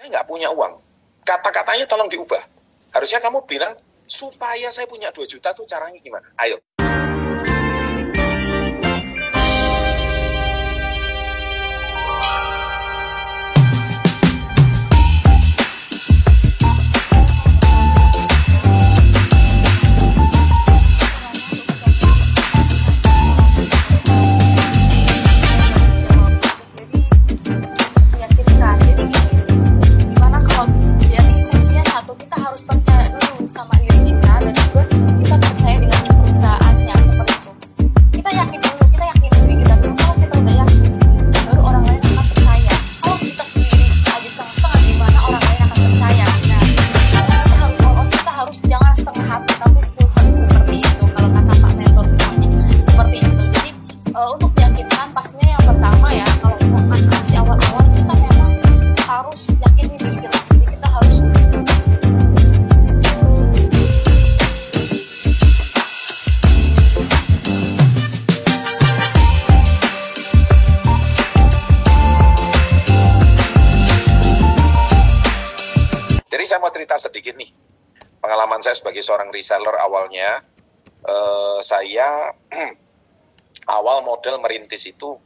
saya nggak punya uang. Kata-katanya tolong diubah. Harusnya kamu bilang, supaya saya punya 2 juta tuh caranya gimana? Ayo. Untuk meyakinkan pastinya yang pertama ya, kalau misalkan masih awal-awal kita memang harus yakin diri kita sendiri, kita harus Jadi saya mau cerita sedikit nih, pengalaman saya sebagai seorang reseller awalnya. Saya awal modal merintis itu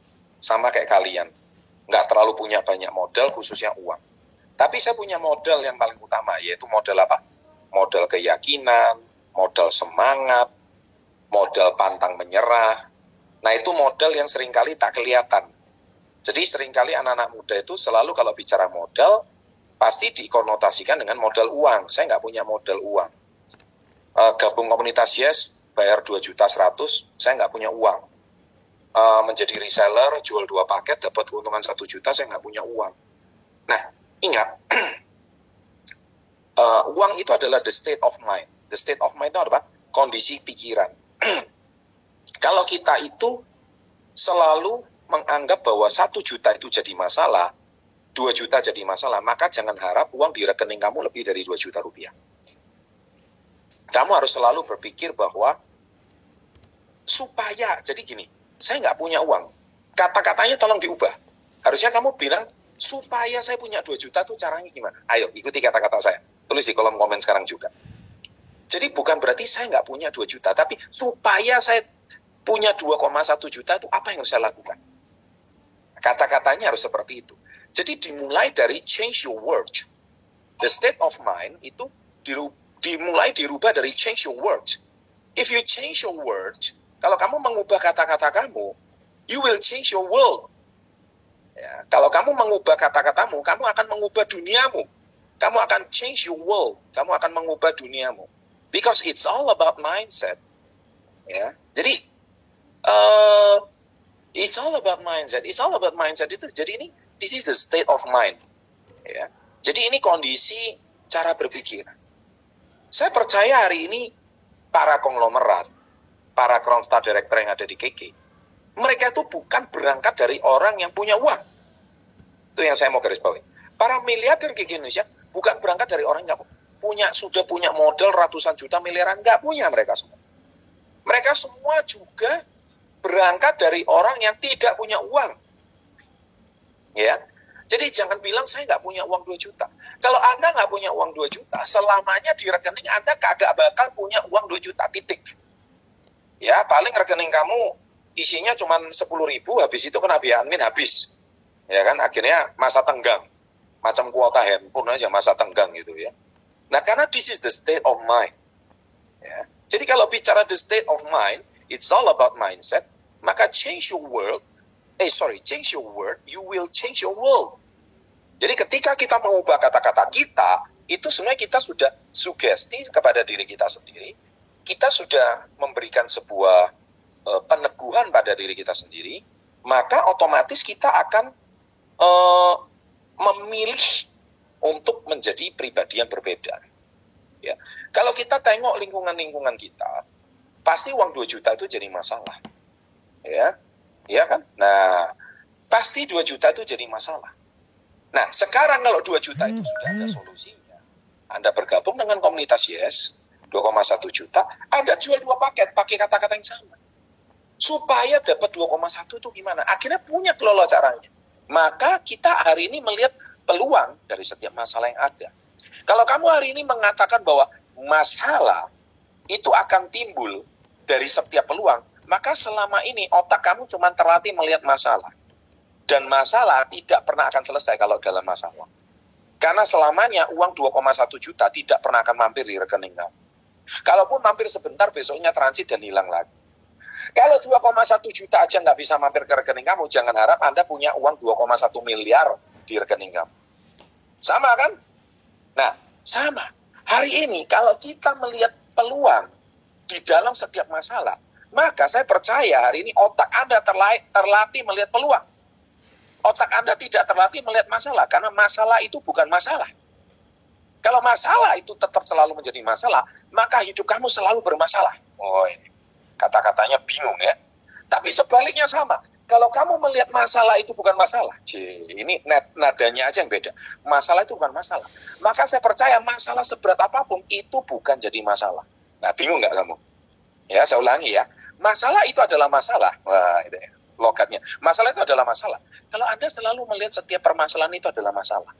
sama kayak kalian, nggak terlalu punya banyak modal, khususnya uang. Tapi saya punya modal yang paling utama, yaitu modal apa? Modal keyakinan, modal semangat, modal pantang menyerah. Nah itu modal yang seringkali tak kelihatan. Jadi seringkali anak-anak muda itu selalu kalau bicara modal, pasti dikonotasikan dengan modal uang. Saya nggak punya modal uang. Gabung komunitas Yes, bayar 2.100.000, saya nggak punya uang. Menjadi reseller, jual 2 paket, dapat keuntungan 1 juta, saya nggak punya uang. Nah, ingat, uang itu adalah the state of mind. The state of mind itu apa? Kondisi pikiran. Kalau kita itu selalu menganggap bahwa 1 juta itu jadi masalah, 2 juta jadi masalah, maka jangan harap uang di rekening kamu lebih dari 2 juta rupiah. Kamu harus selalu berpikir bahwa supaya, jadi gini, saya nggak punya uang. Kata-katanya tolong diubah. Harusnya kamu bilang, supaya saya punya 2 juta tuh caranya gimana? Ayo, ikuti kata-kata saya. Tulis di kolom komen sekarang juga. Jadi bukan berarti saya nggak punya 2 juta, tapi supaya saya punya 2,1 juta itu apa yang harus saya lakukan? Kata-katanya harus seperti itu. Jadi dimulai dari change your words. The state of mind itu dirubah dari change your words. If you change your words, kalau kamu mengubah kata-kata kamu, you will change your world. Ya, kalau kamu mengubah kata-katamu, kamu akan mengubah duniamu. Kamu akan change your world. Kamu akan mengubah duniamu. Because it's all about mindset. Ya, jadi it's all about mindset. It's all about mindset itu. Jadi ini, this is the state of mind. Ya, jadi ini kondisi cara berpikir. Saya percaya hari ini para konglomerat, para crown star director yang ada di KK, mereka itu bukan berangkat dari orang yang punya uang. Itu yang saya mau garis bawahi. Para miliarder KK Indonesia bukan berangkat dari orang yang sudah punya modal ratusan juta miliaran, nggak punya mereka semua. Mereka semua juga berangkat dari orang yang tidak punya uang. Ya, jadi jangan bilang saya nggak punya uang 2 juta. Kalau Anda nggak punya uang 2 juta, selamanya di rekening Anda kagak bakal punya uang 2 juta, titik. Ya, paling rekening kamu isinya cuma 10.000, habis itu kena biaya admin habis. Ya kan, akhirnya masa tenggang. Macam kuota handphone aja masa tenggang gitu ya. Nah, karena this is the state of mind. Ya. Jadi kalau bicara the state of mind, it's all about mindset, maka change your word, you will change your world. Jadi ketika kita mengubah kata-kata kita, itu sebenarnya kita sudah sugesti kepada diri kita sendiri, kita sudah memberikan sebuah peneguhan pada diri kita sendiri, maka otomatis kita akan memilih untuk menjadi pribadi yang berbeda. Ya. Kalau kita tengok lingkungan-lingkungan kita, pasti uang 2 juta itu jadi masalah. Ya, ya kan? Nah, pasti 2 juta itu jadi masalah. Nah, sekarang kalau 2 juta itu sudah ada solusinya, Anda bergabung dengan komunitas Yes, 2,1 juta, Anda jual 2 paket, pakai kata-kata yang sama. Supaya dapat 2,1 itu gimana? Akhirnya punya kelola caranya. Maka kita hari ini melihat peluang dari setiap masalah yang ada. Kalau kamu hari ini mengatakan bahwa masalah itu akan timbul dari setiap peluang, maka selama ini otak kamu cuma terlatih melihat masalah. Dan masalah tidak pernah akan selesai kalau dalam masalah. Karena selamanya uang 2,1 juta tidak pernah akan mampir di rekening kamu. Kalaupun mampir sebentar, besoknya transit dan hilang lagi. Kalau 2,1 juta aja nggak bisa mampir ke rekening kamu, jangan harap Anda punya uang 2,1 miliar di rekening kamu. Sama kan? Nah, sama. Hari ini kalau kita melihat peluang di dalam setiap masalah, maka saya percaya hari ini otak Anda terlatih melihat peluang. Otak Anda tidak terlatih melihat masalah, karena masalah itu bukan masalah. Kalau masalah itu tetap selalu menjadi masalah, maka hidup kamu selalu bermasalah. Oh, ini kata-katanya bingung ya. Tapi sebaliknya sama. Kalau kamu melihat masalah itu bukan masalah, ini nadanya aja yang beda. Masalah itu bukan masalah. Maka saya percaya masalah seberat apapun itu bukan jadi masalah. Nah, bingung nggak kamu? Ya, saya ulangi ya. Masalah itu adalah masalah. Wah, itu ya, logatnya. Masalah itu adalah masalah. Kalau Anda selalu melihat setiap permasalahan itu adalah masalah.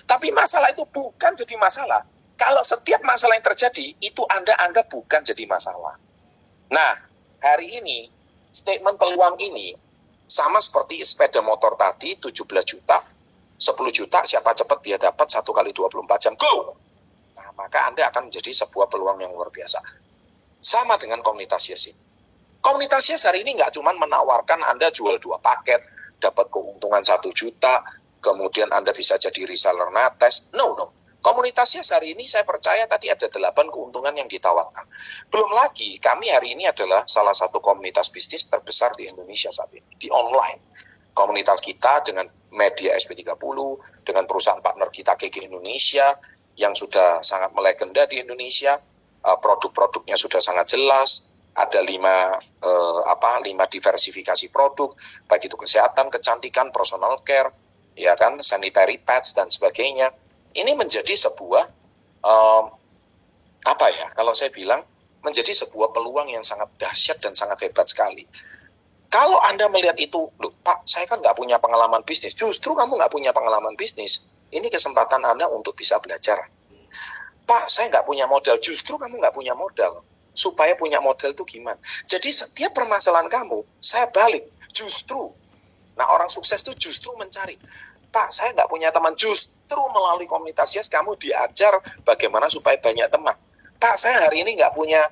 Tapi masalah itu bukan jadi masalah. Kalau setiap masalah yang terjadi, itu Anda anggap bukan jadi masalah. Nah, hari ini, statement peluang ini, sama seperti sepeda motor tadi, 17 juta, 10 juta, siapa cepat dia dapat 1 kali 24 jam, go! Nah, maka Anda akan menjadi sebuah peluang yang luar biasa. Sama dengan komunitas Yes ini. Komunitas Yes hari ini nggak cuma menawarkan Anda jual 2 paket, dapat keuntungan 1 juta, kemudian Anda bisa jadi reseller Nates. No. Komunitas Yes hari ini saya percaya tadi ada 8 keuntungan yang ditawarkan. Belum lagi, kami hari ini adalah salah satu komunitas bisnis terbesar di Indonesia saat ini, di online. Komunitas kita dengan media SP30, dengan perusahaan partner kita KG Indonesia, yang sudah sangat melegenda di Indonesia, produk-produknya sudah sangat jelas, ada 5 diversifikasi produk, baik itu kesehatan, kecantikan, personal care, ya kan, sanitary pads dan sebagainya. Ini menjadi sebuah kalau saya bilang menjadi sebuah peluang yang sangat dahsyat dan sangat hebat sekali. Kalau Anda melihat itu, loh Pak, saya kan nggak punya pengalaman bisnis. Justru kamu nggak punya pengalaman bisnis. Ini kesempatan Anda untuk bisa belajar. Pak, saya nggak punya modal. Justru kamu nggak punya modal. Supaya punya modal itu gimana? Jadi setiap permasalahan kamu, saya balik. Justru, orang sukses itu justru mencari. Pak, saya nggak punya teman. Justru melalui komunitas Yes, kamu diajar bagaimana supaya banyak teman. Pak, saya hari ini nggak punya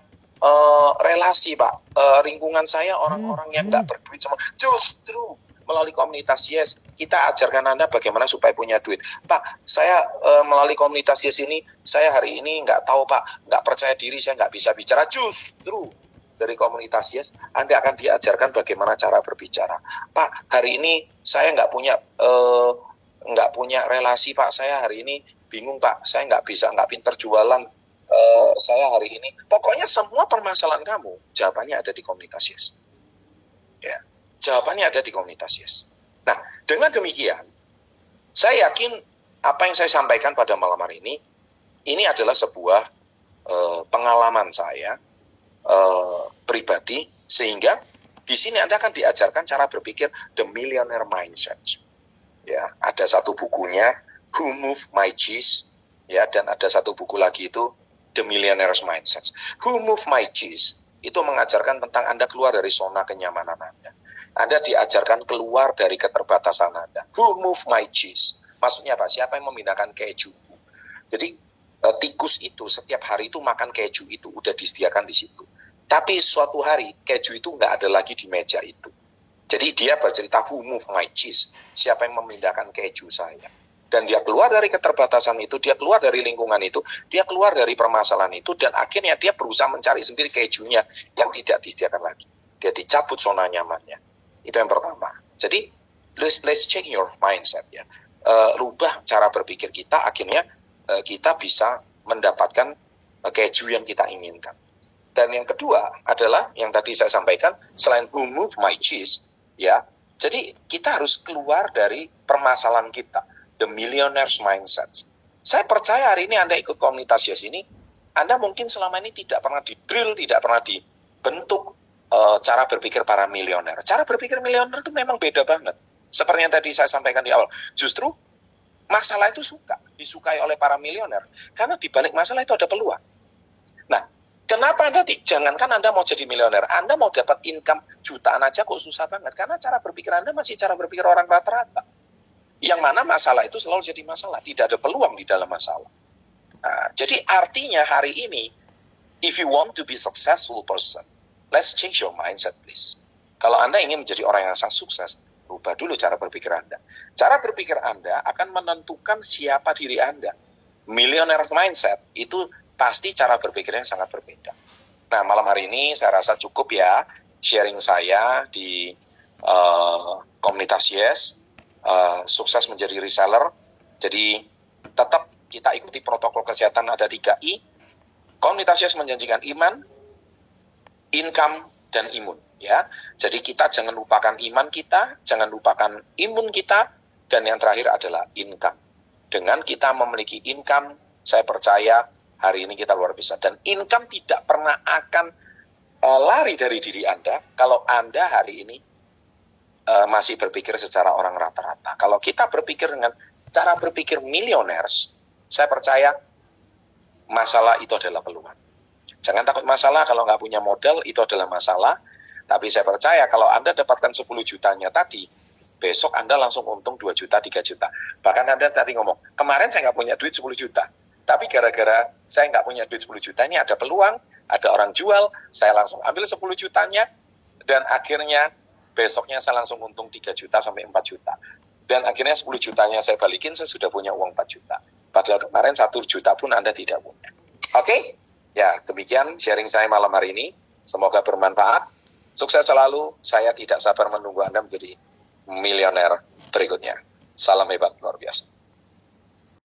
relasi, Pak. Lingkungan saya orang-orang yang nggak berduit semua. Justru melalui komunitas Yes, kita ajarkan Anda bagaimana supaya punya duit. Pak, saya melalui komunitas Yes ini, saya hari ini nggak tahu, Pak. Nggak percaya diri, saya nggak bisa bicara. Justru dari komunitas Yes, Anda akan diajarkan bagaimana cara berbicara. Pak, hari ini saya nggak punya relasi, Pak. Saya hari ini bingung, Pak. Saya nggak pinter jualan. Saya hari ini, pokoknya semua permasalahan kamu, jawabannya ada di komunitas Yes. Ya, jawabannya ada di komunitas Yes. Nah, dengan demikian, saya yakin apa yang saya sampaikan pada malam hari ini adalah sebuah pengalaman saya pribadi, sehingga di sini Anda akan diajarkan cara berpikir The Millionaire Mindset. Ya, ada satu bukunya Who Moved My Cheese, ya, dan ada satu buku lagi itu The Millionaire's Mindset. Who Moved My Cheese itu mengajarkan tentang Anda keluar dari zona kenyamanan Anda. Anda diajarkan keluar dari keterbatasan Anda. Who moved my cheese? Maksudnya apa? Siapa yang memindahkan keju? Jadi tikus itu setiap hari itu makan keju itu udah disediakan di situ. Tapi suatu hari keju itu nggak ada lagi di meja itu. Jadi dia bercerita who moved my cheese? Siapa yang memindahkan keju saya? Dan dia keluar dari keterbatasan itu, dia keluar dari lingkungan itu, dia keluar dari permasalahan itu, dan akhirnya dia berusaha mencari sendiri kejunya yang tidak disediakan lagi. Dia dicabut zona nyamannya. Itu yang pertama. Jadi, let's change your mindset ya. Rubah cara berpikir kita, akhirnya kita bisa mendapatkan keju yang kita inginkan. Dan yang kedua adalah, yang tadi saya sampaikan, selain who moved my cheese, ya, jadi kita harus keluar dari permasalahan kita. The Millionaire's Mindset. Saya percaya hari ini Anda ikut komunitas Yes ini, Anda mungkin selama ini tidak pernah di-drill, tidak pernah dibentuk cara berpikir para milioner. Cara berpikir milioner itu memang beda banget. Seperti yang tadi saya sampaikan di awal. Justru masalah itu disukai oleh para milioner. Karena di balik masalah itu ada peluang. Nah, kenapa jangankan Anda mau jadi milioner, Anda mau dapat income jutaan aja kok susah banget. Karena cara berpikir Anda masih cara berpikir orang rata-rata. Yang mana masalah itu selalu jadi masalah. Tidak ada peluang di dalam masalah. Nah, jadi artinya hari ini, if you want to be successful person, let's change your mindset please. Kalau Anda ingin menjadi orang yang sangat sukses, rubah dulu cara berpikir Anda. Cara berpikir Anda akan menentukan siapa diri Anda. Millionaire mindset itu pasti cara berpikirnya sangat berbeda. Nah, malam hari ini saya rasa cukup ya sharing saya di komunitas Yes, sukses menjadi reseller. Jadi tetap kita ikuti protokol kesehatan, ada 3I. Komunitas Yes menjanjikan iman, income, dan imun. Ya, jadi kita jangan lupakan iman kita, jangan lupakan imun kita, dan yang terakhir adalah income. Dengan kita memiliki income, saya percaya hari ini kita luar biasa. Dan income tidak pernah akan lari dari diri Anda kalau Anda hari ini masih berpikir secara orang rata-rata. Kalau kita berpikir dengan cara berpikir millionaires, saya percaya masalah itu adalah peluang. Jangan takut masalah, kalau nggak punya modal itu adalah masalah. Tapi saya percaya kalau Anda dapatkan 10 jutanya tadi, besok Anda langsung untung 2 juta, 3 juta. Bahkan Anda tadi ngomong, kemarin saya nggak punya duit 10 juta. Tapi gara-gara saya nggak punya duit 10 juta, ini ada peluang, ada orang jual, saya langsung ambil 10 jutanya, dan akhirnya besoknya saya langsung untung 3 juta sampai 4 juta. Dan akhirnya 10 jutanya saya balikin, saya sudah punya uang 4 juta. Padahal kemarin 1 juta pun Anda tidak punya. Oke? Ya, demikian sharing saya malam hari ini. Semoga bermanfaat. Sukses selalu, saya tidak sabar menunggu Anda menjadi milioner berikutnya. Salam hebat luar biasa.